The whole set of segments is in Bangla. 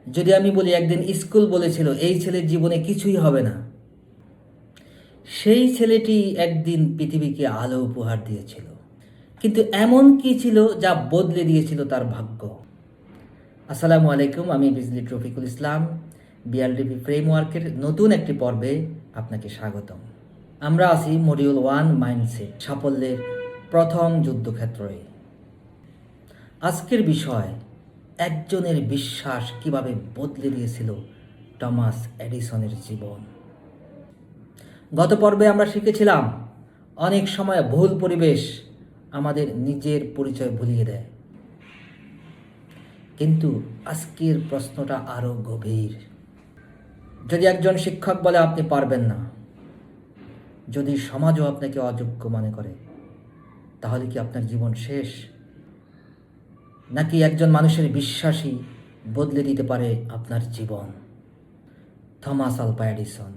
যদি আমি বলি একদিন স্কুল বলেছিল এই ছেলের জীবনে কিছুই হবে না, সেই ছেলেটি একদিন পৃথিবীকে আলো উপহার দিয়েছিল। কিন্তু এমন কি ছিল যা বদলে দিয়েছিল তার ভাগ্য? আসসালামু আলাইকুম, আমি বিজলি রফিকুল ইসলাম। বিআরডিপি ফ্রেমওয়ার্কের নতুন একটি পর্বে আপনাকে স্বাগতম। আমরা আছি মডিউল 1 মাইন্ডসেট, সাফল্যের প্রথম যুদ্ধক্ষেত্রে। আজকের বিষয়, একজনের বিশ্বাস কিভাবে বদলে দিয়েছিল টমাস এডিসনের জীবন। গত পর্বে আমরা শিখেছিলাম অনেক সময় ভুল পরিবেশ আমাদের নিজের পরিচয় ভুলিয়ে দেয়। কিন্তু আজকের প্রশ্নটা আরও গভীর। যদি একজন শিক্ষক বলে আপনি পারবেন না, যদি সমাজও আপনাকে অযোগ্য মনে করে, তাহলে কি আপনার জীবন শেষ? নাকি একজন মানুষের বিশ্বাসই বদলে দিতে পারে আপনার জীবন? থমাস আলভা এডিসন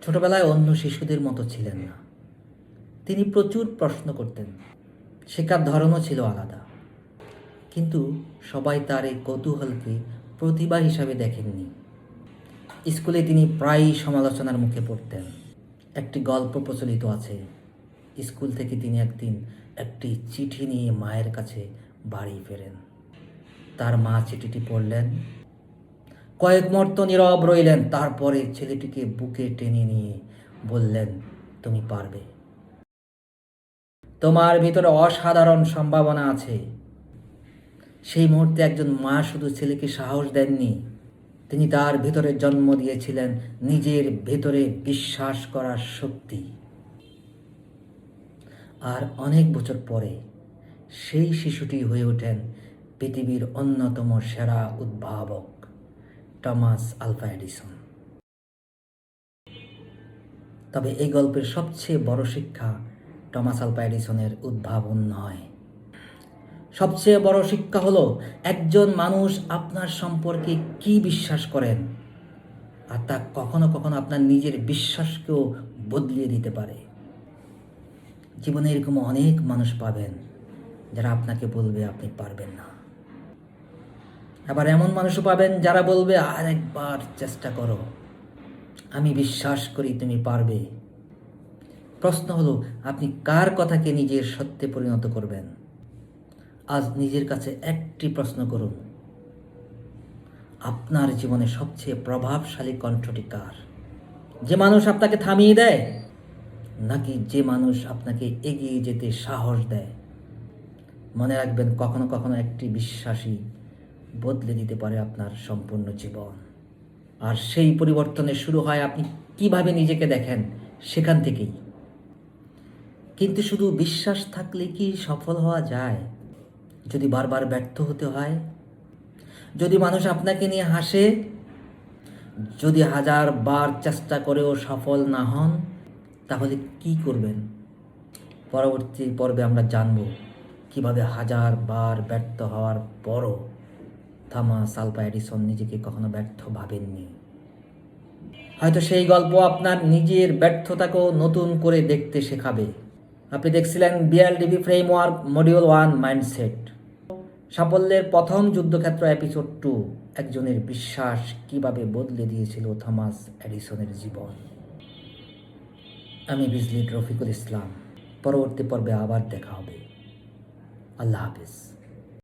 ছোটবেলায় অন্য শিশুদের মতো ছিলেন না। তিনি প্রচুর প্রশ্ন করতেন, শেখার ধরনও ছিল আলাদা। কিন্তু সবাই তার এই কৌতূহলকে প্রতিভা হিসাবে দেখেননি। স্কুলে তিনি প্রায়ই সমালোচনার মুখে পড়তেন। একটি গল্প প্রচলিত আছে, স্কুল থেকে তিনি একদিন একটি চিঠি নিয়ে মায়ের কাছে বাড়ি ফেরেন। তার মা চিঠিটি পড়লেন, কয়েক মুহূর্ত নীরব রইলেন, তারপরে ছেলেটিকে বুকে টেনে নিয়ে বললেন, তুমি পারবে, তোমার ভিতরে অসাধারণ সম্ভাবনা আছে। সেই মুহূর্তে একজন মা শুধু ছেলেকে সাহস দেননি, তিনি তার ভিতরে জন্ম দিয়েছিলেন নিজের ভেতরে বিশ্বাস করার শক্তি। আর অনেক বছর পরে সেই শিশুটি হয়ে ওঠেন পৃথিবীর অন্যতম সেরা উদ্ভাবক টমাস আলভা এডিসন। তবে এই গল্পের সবচেয়ে বড় শিক্ষা টমাস আলভা এডিসনের উদ্ভাবন নয়। সবচেয়ে বড় শিক্ষা হলো, একজন মানুষ আপনার সম্পর্কে কি বিশ্বাস করেন, আর তা কখনো কখনো আপনার নিজের বিশ্বাসকেও বদলিয়ে দিতে পারে। জীবনে এরকম অনেক মানুষ পাবেন যারা আপনাকে বলবে আপনি পারবেন না। আবার এমন মানুষও পাবেন যারা বলবে আরেকবার চেষ্টা করো, আমি বিশ্বাস করি তুমি পারবে। প্রশ্ন হলো, আপনি কার কথাকে নিজের সত্যে পরিণত করবেন? আজ নিজের কাছে একটি প্রশ্ন করুন, আপনার জীবনে সবচেয়ে প্রভাবশালী কণ্ঠটি কার? যে মানুষ আপনাকে থামিয়ে দেয়, নাকি যে মানুষ আপনাকে এগিয়ে যেতে সাহস দেয়? মনে রাখবেন, কখনো কখনো একটি বিশ্বাসই বদলে দিতে পারে আপনার সম্পূর্ণ জীবন। আর সেই পরিবর্তনের শুরু হয় আপনি কিভাবে নিজেকে দেখেন সেখান থেকেই। কিন্তু শুধু বিশ্বাস থাকলে কি সফল হওয়া যায়? যদি বারবার ব্যর্থ হতে হয়, যদি মানুষ আপনাকে নিয়ে হাসে, যদি 1000 বার চেষ্টা করেও সফল না হন, তাহলে কি করবেন? পরবর্তী পর্বে আমরা জানব কিভাবে 1000 বার ব্যর্থ হওয়ার পরও থমাস আলভা এডিসন নিজেকে কখনো ব্যর্থ ভাবেননি। হয়তো সেই গল্প আপনার নিজের ব্যর্থতাকেও নতুন করে দেখতে শেখাবে। আপনি দেখছিলেন বিএলডিপি ফ্রেমওয়ার্ক মডিউল 1 মাইন্ডসেট, সাফল্যের প্রথম যুদ্ধক্ষেত্র এপিসোড 2, একজনের বিশ্বাস কিভাবে বদলে দিয়েছিল থমাস এডিসনের জীবন। আমি বিজলি রফিকুল ইসলাম। পরবর্তী পর্বে আবার দেখা হবে। আল্লাহ হাফিজ।